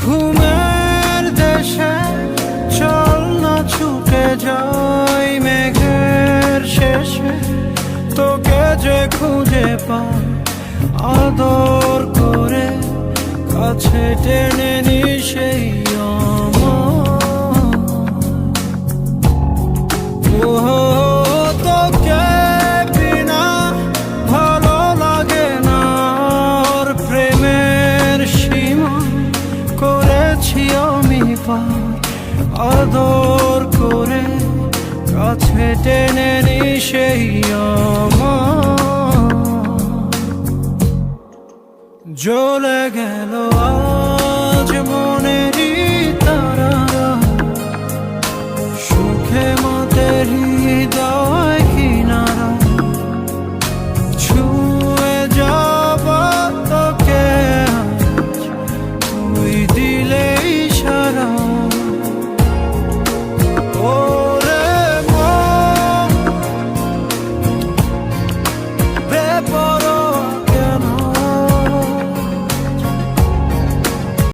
ঘুমের দেশে চল না ছুটে যাই মেঘের শেষে, তোকে যে খুঁজে পাই আদর করে কাছে টেনে নি সেই তোকে বিনা ভালো লাগে না, ওর প্রেমের সীমা করেছি আমি পার আদর করে কাছে টেনে নি সেই জ্বলে গেল